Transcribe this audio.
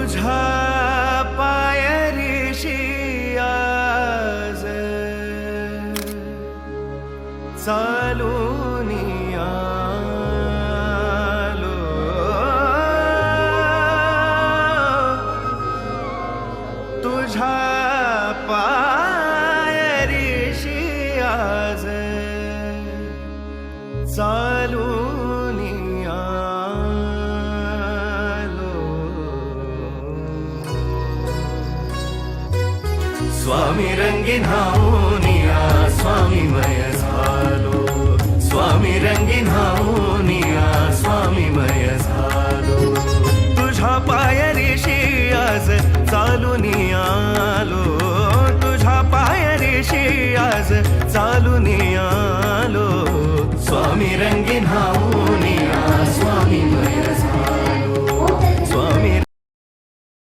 तुझ्या पायरीशी आज चालून आलो, तुझ्या पायरीशी आज चालून आलो. स्वामी रंगीन हाऊनिया स्वामीमय झालो, स्वामी रंगीन हाऊनिया स्वामीमय झालो. तुझ्या पायरीशी आज चालून आलो, तुझ्या पायरीशी आज चालून आलो. स्वामी रंगीन